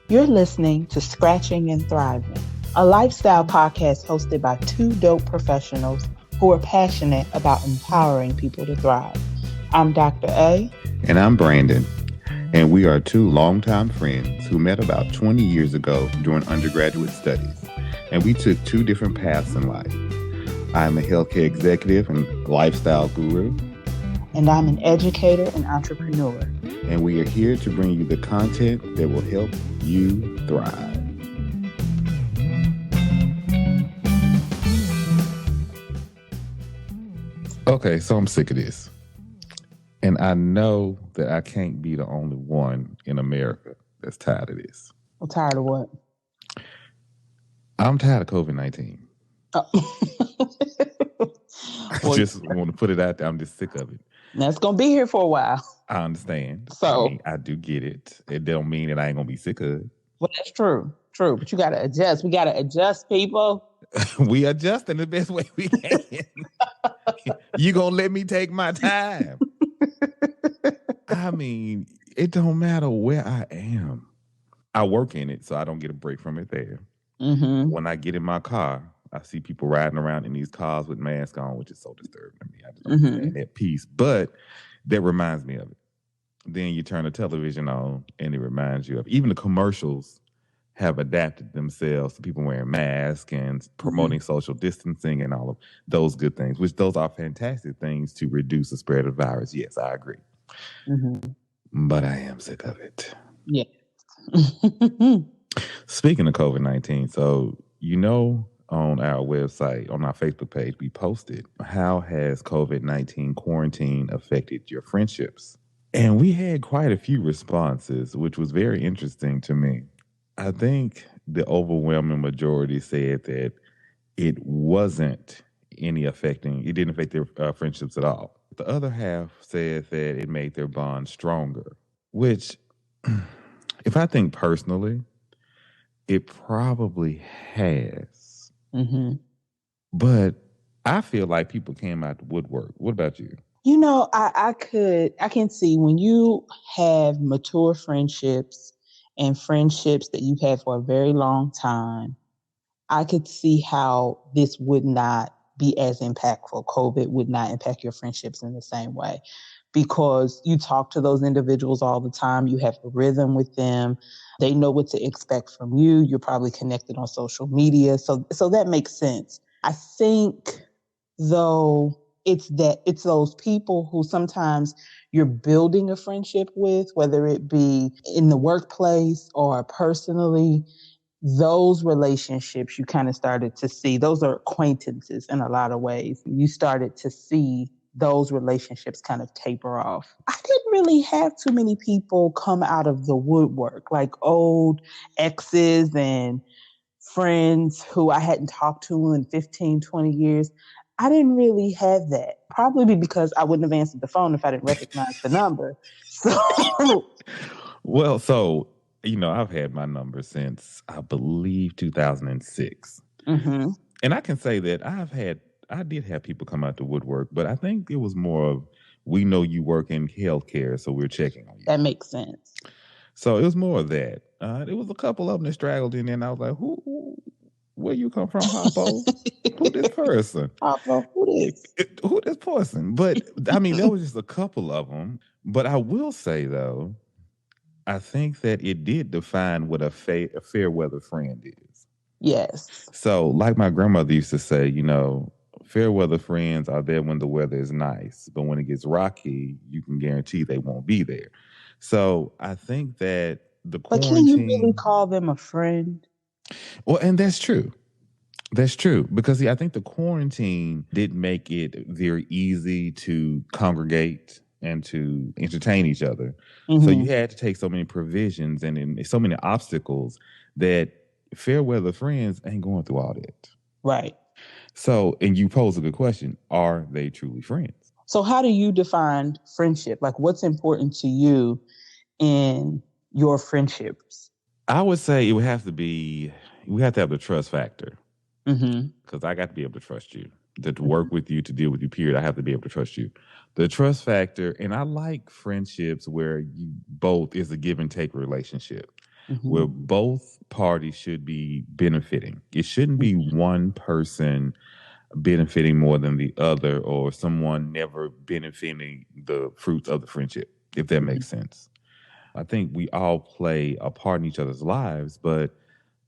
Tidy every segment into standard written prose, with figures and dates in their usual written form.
You're listening to Scratching and Thriving, a lifestyle podcast hosted by two dope professionals who are passionate about empowering people to thrive. I'm Dr. A. And I'm Brandon. And we are two longtime friends who met about 20 years ago during undergraduate studies. And we took two different paths in life. I'm a healthcare executive and lifestyle guru. And I'm an educator and entrepreneur. And we are here to bring you the content that will help you thrive. Okay, so I'm sick of this. And I know that I can't be the only one in America that's tired of this. I'm tired of what? I'm tired of COVID-19. Oh. I just want to put it out there. I'm just sick of it. That's going to be here for a while. I understand. So I do get it. It don't mean that I ain't going to be sick of it. Well, that's true. True. But you got to adjust. We got to adjust, people. We adjust in the best way we can. You going to let me take my time. I mean, it don't matter where I am. I work in it, so I don't get a break from it there. Mm-hmm. When I get in my car, I see people riding around in these cars with masks on, which is so disturbing to me. I just don't understand that piece. But that reminds me of it. Then you turn the television on, and it reminds you of even the commercials have adapted themselves to people wearing masks and promoting social distancing and all of those good things, which those are fantastic things to reduce the spread of the virus. Yes, I agree. Mm-hmm. But I am sick of it. Yeah. Speaking of COVID-19, so on our website, on our Facebook page, we posted, how has COVID-19 quarantine affected your friendships? And we had quite a few responses, which was very interesting to me. I think the overwhelming majority said that it didn't affect their friendships at all. The other half said that it made their bond stronger, which, if I think personally, it probably has. Mm-hmm. But I feel like people came out the woodwork. What about you? I can see when you have mature friendships and friendships that you've had for a very long time, I could see how this would not be as impactful. COVID would not impact your friendships in the same way because you talk to those individuals all the time. You have a rhythm with them. They know what to expect from you. You're probably connected on social media. So that makes sense. I think, though, it's those people who sometimes you're building a friendship with, whether it be in the workplace or personally, those relationships you kind of started to see, those are acquaintances in a lot of ways. You started to see those relationships kind of taper off. I didn't really have too many people come out of the woodwork, like old exes and friends who I hadn't talked to in 15, 20 years. I didn't really have that. Probably because I wouldn't have answered the phone if I didn't recognize the number. Well, I've had my number since, I believe, 2006. Mm-hmm. And I can say that I did have people come out the woodwork, but I think it was more of, we know you work in healthcare, so we're checking on you. That makes sense. So it was more of that. There was a couple of them that straggled in there, and I was like, where you come from, Hoppo? Who this person? Hoppo, who this person? But, I mean, there was just a couple of them. But I will say, though, I think that it did define what a fair weather friend is. Yes. So, like my grandmother used to say, fair weather friends are there when the weather is nice. But when it gets rocky, you can guarantee they won't be there. So, I think that the quarantine... But can you really call them a friend? Well, and that's true. That's true. Because I think the quarantine did make it very easy to congregate and to entertain each other. Mm-hmm. So you had to take so many provisions and so many obstacles that fair weather friends ain't going through all that. Right. So, and you pose a good question. Are they truly friends? So how do you define friendship? Like, what's important to you in your friendships? I would say we have to have the trust factor. Because I got to be able to trust you. To work with you, to deal with you, period. I have to be able to trust you. The trust factor, and I like friendships where you both is a give and take relationship. where both parties should be benefiting. It shouldn't be one person benefiting more than the other, or someone never benefiting the fruits of the friendship, if that makes sense. I think we all play a part in each other's lives, but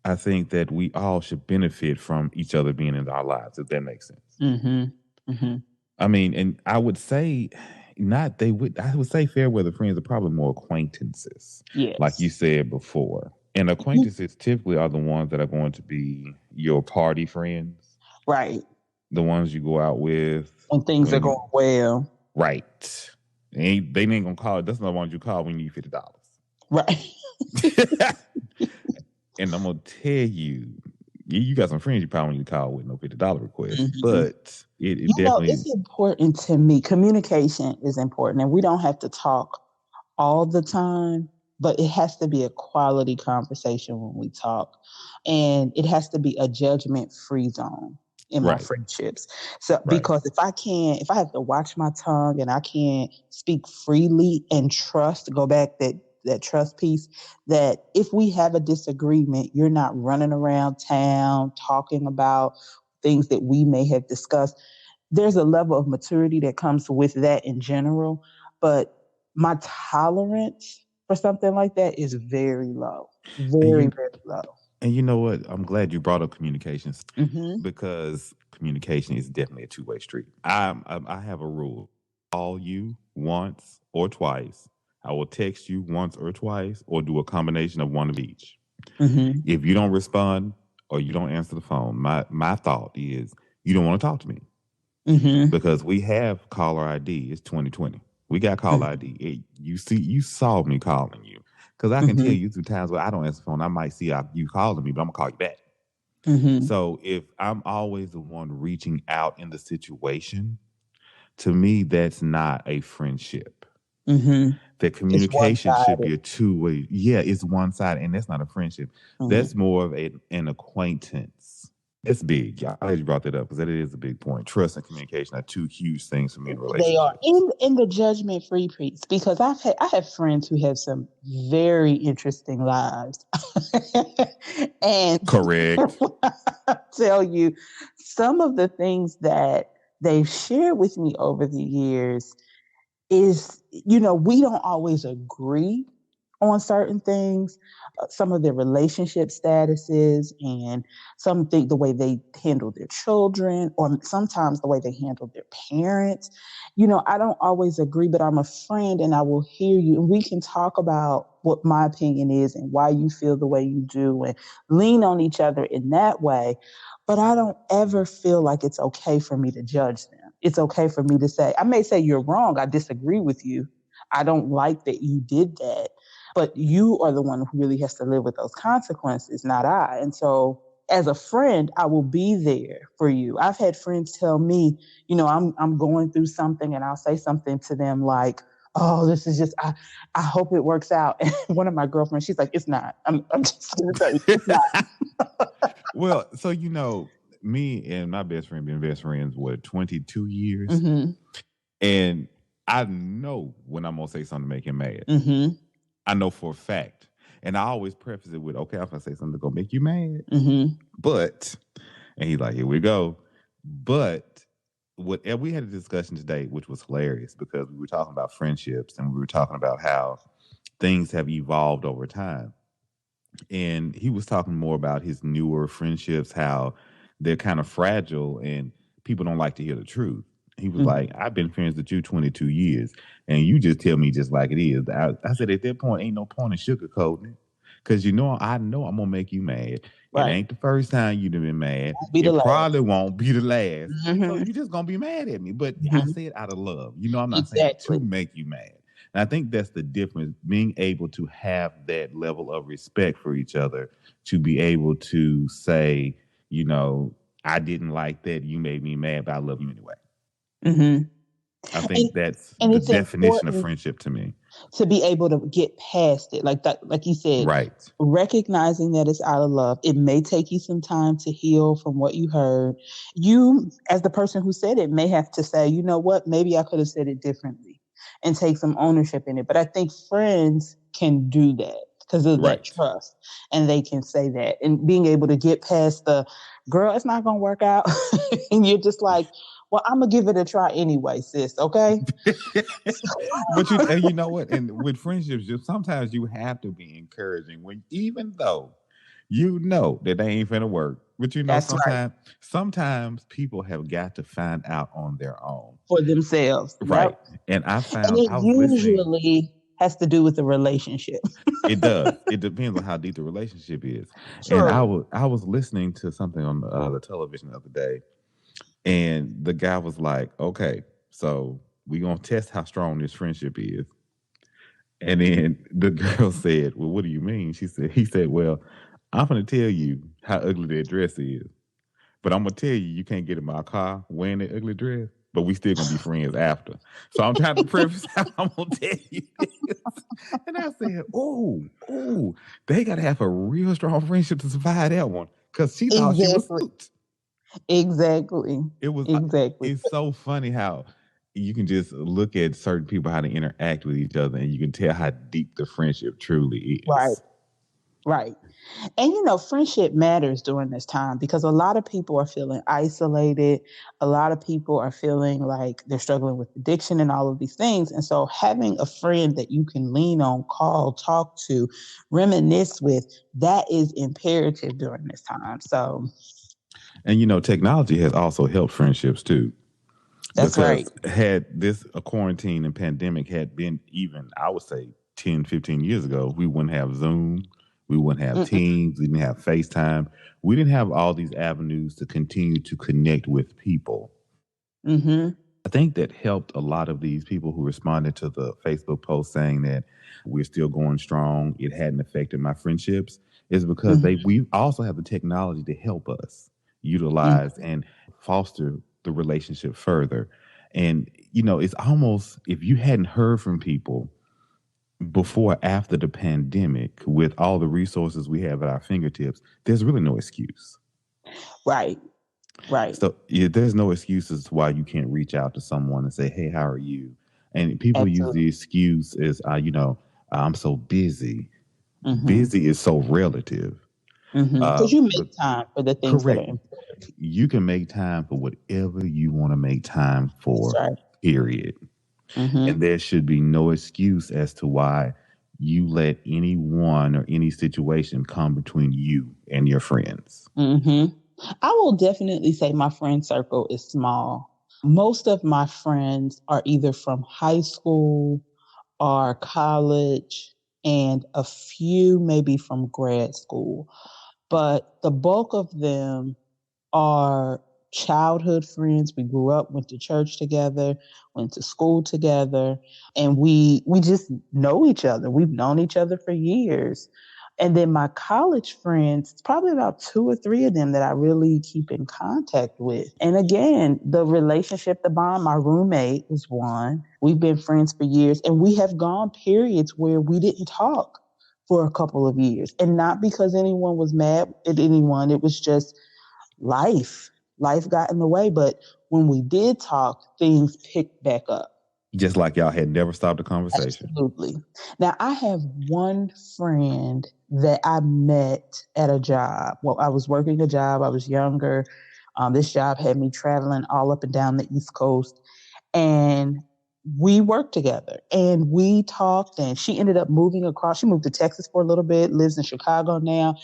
I think that we all should benefit from each other being in our lives, if that makes sense. I mean, and I would say I would say fair weather friends are probably more acquaintances. Yes. Like you said before. And acquaintances typically are the ones that are going to be your party friends. Right. The ones you go out with. When things are going well. Right. They ain't gonna call it. That's not the ones you call when you need $50. Right. And I'm gonna tell you, you got some friends you probably need to call with no $50 request. But it definitely it's important to me. Communication is important, and we don't have to talk all the time, but it has to be a quality conversation when we talk, and it has to be a judgment-free zone in my friendships. So because if I have to watch my tongue and I can't speak freely and go back that trust piece, that if we have a disagreement, you're not running around town talking about things that we may have discussed. There's a level of maturity that comes with that in general, but my tolerance for something like that is very low, very low. And you know what? I'm glad you brought up communications because communication is definitely a two-way street. I have a rule. Call you once or twice. I will text you once or twice, or do a combination of one of each. If you don't respond or you don't answer the phone, my thought is you don't want to talk to me because we have caller ID. It's 2020. We got caller ID. You saw me calling you. Because I can tell you through times where I don't answer the phone, I might see you calling me, but I'm going to call you back. So if I'm always the one reaching out in the situation, to me, that's not a friendship. That communication should be a two-way. Yeah, it's one-sided, and that's not a friendship. That's more of an acquaintance. It's big. I'm glad you brought that up because that is a big point. Trust and communication are two huge things for me in relationships. They are in the judgment-free piece, because I have friends who have some very interesting lives, and correct. I tell you, some of the things that they've shared with me over the years is, we don't always agree on certain things, some of their relationship statuses, and the way they handle their children, or sometimes the way they handle their parents. I don't always agree, but I'm a friend and I will hear you, and we can talk about what my opinion is and why you feel the way you do, and lean on each other in that way. But I don't ever feel like it's okay for me to judge them. It's okay for me to say, I may say you're wrong. I disagree with you. I don't like that you did that. But you are the one who really has to live with those consequences, not I. And so as a friend, I will be there for you. I've had friends tell me, I'm going through something, and I'll say something to them like, oh, this is just, I hope it works out. And one of my girlfriends, she's like, it's not. I'm just going to tell you, it's not. Well, so, me and my best friend been best friends, 22 years? And I know when I'm going to say something to make him mad. I know for a fact. And I always preface it with, okay, I'm going to say something that's going to make you mad. But, and he's like, here we go. But we had a discussion today, which was hilarious because we were talking about friendships and we were talking about how things have evolved over time. And he was talking more about his newer friendships, how they're kind of fragile and people don't like to hear the truth. He was like, I've been friends with you 22 years and you just tell me just like it is. I said, at that point, ain't no point in sugarcoating it. Because I know I'm going to make you mad. Right. It ain't the first time you've been mad. It probably won't be the last. So you're just going to be mad at me. But I say it out of love. I'm not saying to make you mad. And I think that's the difference, being able to have that level of respect for each other, to be able to say, I didn't like that. You made me mad, but I love you anyway. I think that's the definition of friendship to me. To be able to get past it, like that, like you said, right? Recognizing that it's out of love. It may take you some time to heal from what you heard. You, as the person who said it, may have to say, you know what, maybe I could have said it differently, and take some ownership in it. But I think friends can do that. because of that Right. trust. And they can say that, and being able to get past the girl, it's not going to work out. And you're just like, well, I'm going to give it a try anyway, sis. Okay. But you know what? And with friendships, sometimes you have to be encouraging when, even though you know that they ain't finna work. But That's right. sometimes people have got to find out on their own. For themselves. Right. Yep. And And it I was listening. usually has to do with the relationship. It does. It depends on how deep the relationship is. And True. I was listening to something on the television the other day, and the guy was like, "Okay, so we gonna test how strong this friendship is." And then the girl said, "Well, what do you mean?" He said, "Well, I'm gonna tell you how ugly that dress is, but I'm gonna tell you can't get in my car wearing that ugly dress, but we still gonna be friends after. So I'm trying to preface how I'm gonna tell you this." And I said, "Oh, they gotta have a real strong friendship to survive that one." Cause she thought she was Exactly. hooked. Exactly. It was Exactly. it's so funny how you can just look at certain people, how they interact with each other, and you can tell how deep the friendship truly Right. is. Right. And friendship matters during this time because a lot of people are feeling isolated. A lot of people are feeling like they're struggling with addiction and all of these things. And so having a friend that you can lean on, call, talk to, reminisce with, that is imperative during this time. So And technology has also helped friendships too. that's right. Because had this a quarantine and pandemic had been even, I would say 10, 15 years ago, we wouldn't have Zoom, we wouldn't have Mm-mm. Teams, we didn't have FaceTime. We didn't have all these avenues to continue to connect with people. Mm-hmm. I think that helped a lot of these people who responded to the Facebook post saying that we're still going strong. It hadn't affected my friendships, is because Mm-hmm. we also have the technology to help us utilize and foster the relationship further. And it's almost, if you hadn't heard from people before or after the pandemic, with all the resources we have at our fingertips, there's really no excuse. Right. Right. So there's no excuses why you can't reach out to someone and say, "Hey, how are you?" And people use Absolutely. the excuse as, I'm so busy. Mm-hmm. Busy is so relative. Because you But make time for the things that are correct, important. you can make time for whatever you want to make time That's for. right. Period. And Mm-hmm. there should be no excuse as to why you let anyone or any situation come between you and your friends. Mm-hmm. I will definitely say my friend circle is small. Most of my friends are either from high school or college, and a few maybe from grad school. But the bulk of them are childhood friends. We grew up, went to church together, went to school together, and we just know each other. We've known each other for years. And then my college friends, it's probably about two or three of them that I really keep in contact with. And again, the relationship, the bond, my roommate is one. We've been friends for years, and we have gone periods where we didn't talk for a couple of years. And not because anyone was mad at anyone, it was just life. Life got in the way. But when we did talk, things picked back up. Just like y'all had never stopped the conversation. Absolutely. Now, I have one friend that I met at a job. Well, I was working a job, I was younger. This job had me traveling all up and down the East Coast. And we worked together and we talked, and she ended up moving across. She moved to Texas for a little bit, lives in Chicago now.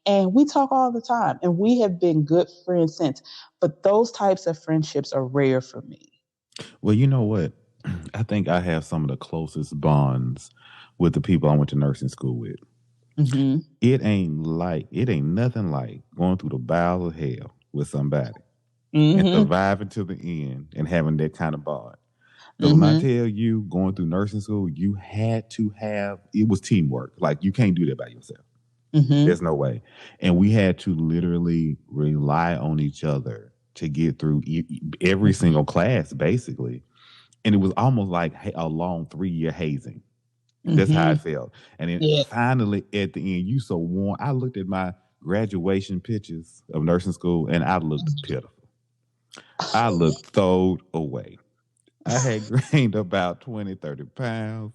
And we talk all the time. And we have been good friends since. But those types of friendships are rare for me. Well, you know what? I think I have some of the closest bonds with the people I went to nursing school with. Mm-hmm. It ain't nothing like going through the bowels of hell with somebody and Mm-hmm. surviving to the end and having that kind of bond. Because when I Mm-hmm. tell you, going through nursing school, you had to have, it was teamwork. Like, you can't do that by yourself. Mm-hmm. There's no way. And we had to literally rely on each other to get through every single class, basically. And it was almost like a long 3-year hazing. That's how I Mm-hmm. felt. And then Yeah. finally at the end, you so worn. I looked at my graduation pictures of nursing school and I looked pitiful. I looked throwed away. I had gained about 20, 30 pounds.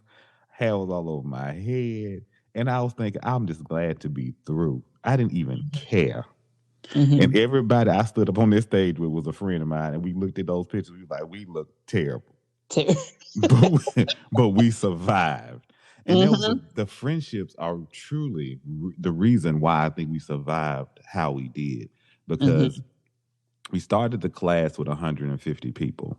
Hair was all over my head. And I was thinking, I'm just glad to be through. I didn't even care. And Mm-hmm. everybody I stood up on this stage with was a friend of mine, and we looked at those pictures. We were like, we look terrible, but we survived. And that was Mm-hmm. the friendships are truly the reason why I think we survived how we did, because Mm-hmm. we started the class with 150 people.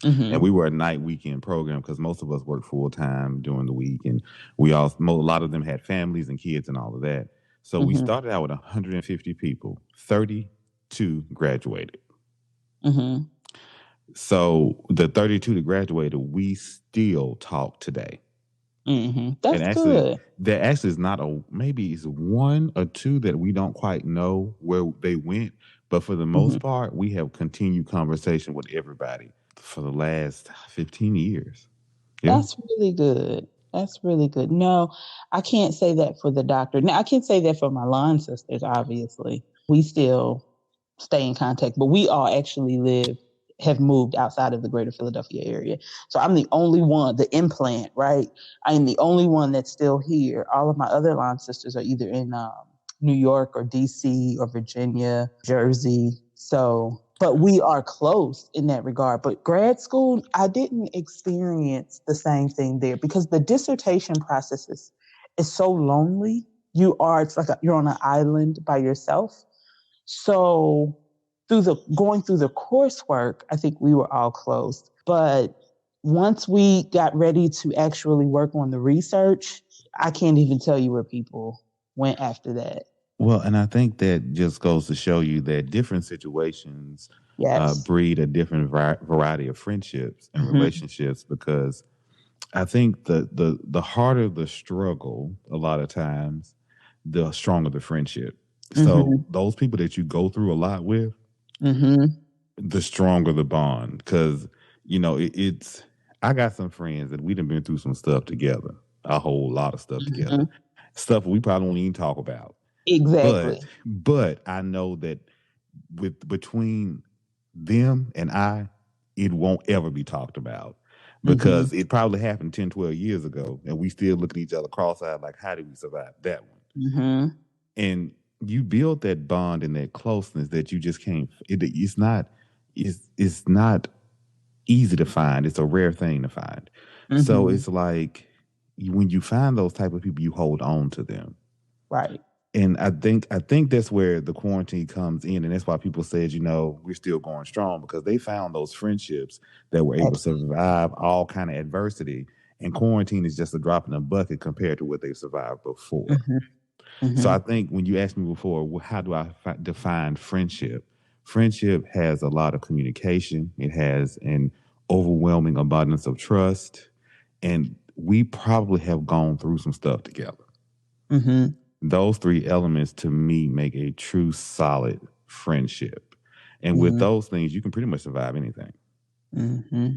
And Mm-hmm. we were a night weekend program because most of us worked full time during the week, and we all a lot of them had families and kids and all of that. So we Mm-hmm. started out with 150 people. 32 graduated. Mm-hmm. So the 32 that graduated, we still talk today. Mm-hmm. And That's actually, good. there actually is not a maybe it's one or two that we don't quite know where they went, but for the Mm-hmm. most part, we have continued conversation with everybody for the last 15 years. Yeah. That's really good. That's really good. No, I can't say that for the doctor. Now, I can say that for my line sisters, obviously. We still stay in contact, but we all actually have moved outside of the greater Philadelphia area. So I'm the only one, the implant, right? I am the only one that's still here. All of my other line sisters are either in New York or DC or Virginia, Jersey. So, but we are close in that regard. But grad school, I didn't experience the same thing there because the dissertation process is so lonely. It's like you're on an island by yourself. So going through the coursework, I think we were all close. But once we got ready to actually work on the research, I can't even tell you where people went after that. Well, and I think that just goes to show you that different situations Yes. breed a different variety of friendships and Mm-hmm. relationships, because I think the harder the struggle, a lot of times, the stronger the friendship. So Mm-hmm. those people that you go through a lot with, Mm-hmm. the stronger the bond. Because it's I got some friends that we done been through some stuff together, a whole lot of stuff together, Mm-hmm. stuff we probably won't even talk about. Exactly. But I know that between them and I, it won't ever be talked about, Mm-hmm. because it probably happened 10, 12 years ago, and we still look at each other cross-eyed like, how did we survive that one? Mm-hmm. And you build that bond and that closeness that you just can't. It's not easy to find. It's a rare thing to find. So Mm-hmm. it's like when you find those type of people, you hold on to them. Right. And I think that's where the quarantine comes in, and that's why people said, we're still going strong, because they found those friendships that were able to Absolutely. survive all kind of adversity, and quarantine is just a drop in the bucket compared to what they survived before. Mm-hmm. So Mm-hmm. I think when you asked me before, well, how do I define friendship? Friendship has a lot of communication. It has an overwhelming abundance of trust, and we probably have gone through some stuff together. Mm-hmm. Those three elements to me make a true solid friendship. And with Mm-hmm. those things, you can pretty much survive anything. Mm-hmm.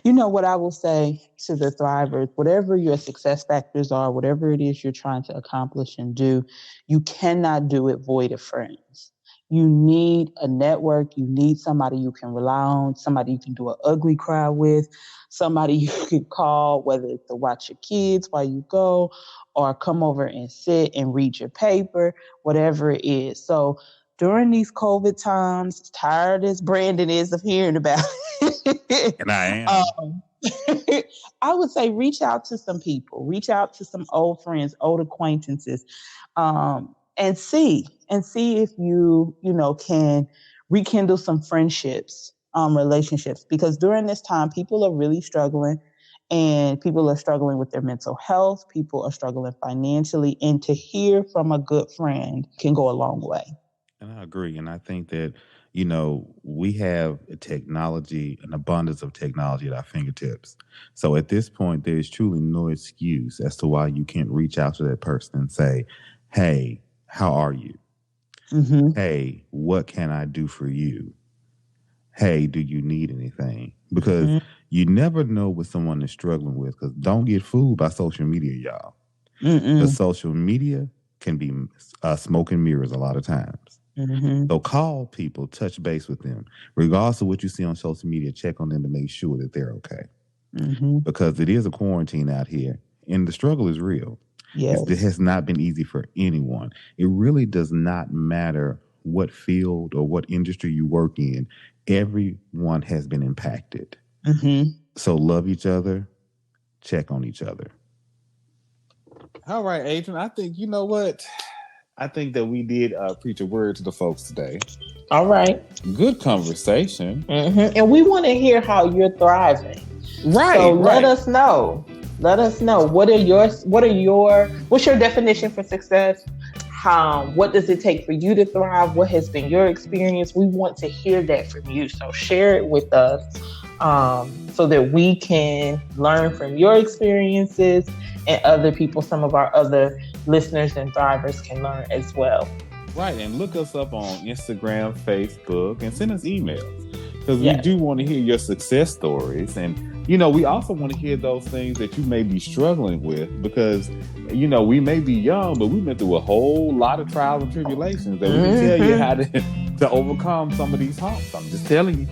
You know what I will say to the thrivers, whatever your success factors are, whatever it is you're trying to accomplish and do, you cannot do it void of friends. You need a network. You need somebody you can rely on, somebody you can do an ugly cry with, somebody you can call, whether it's to watch your kids while you go or come over and sit and read your paper, whatever it is. So during these COVID times, as tired as Brandon is of hearing about it, And I am. um, I would say reach out to some people, reach out to some old friends, old acquaintances, and see if can rekindle some friendships, relationships. Because during this time, people are really struggling, and people are struggling with their mental health. People are struggling financially, and to hear from a good friend can go a long way. And I agree. And I think that, we have a technology, an abundance of technology at our fingertips. So at this point, there's truly no excuse as to why you can't reach out to that person and say, hey, how are you? Mm-hmm. Hey, what can I do for you? Hey, do you need anything? Because Mm-hmm. you never know what someone is struggling with. Because don't get fooled by social media, y'all. Because Mm-mm. social media can be smoke and mirrors a lot of times. Mm-hmm. So call people, touch base with them. Regardless of what you see on social media, check on them to make sure that they're okay. Mm-hmm. Because it is a quarantine out here and the struggle is real. Yes. It has not been easy for anyone. It really does not matter what field or what industry you work in. Everyone has been impacted. Mm-hmm. So love each other, check on each other. All right, Adrian, I think, you know what? I think that we did preach a word to the folks today. All right. Good conversation. Mm-hmm. And we want to hear how you're thriving. Right. So let us know. Let us know. What's your definition for success? What does it take for you to thrive? What has been your experience? We want to hear that from you. So share it with us so that we can learn from your experiences and other people, some of our other listeners and thrivers can learn as well. Right. And look us up on Instagram, Facebook, and send us emails. Because we do want to hear your success stories. And, you know, we also want to hear those things that you may be struggling with because, you know, we may be young, but we went through a whole lot of trials and tribulations that we can tell you how to overcome some of these humps. I'm just telling you.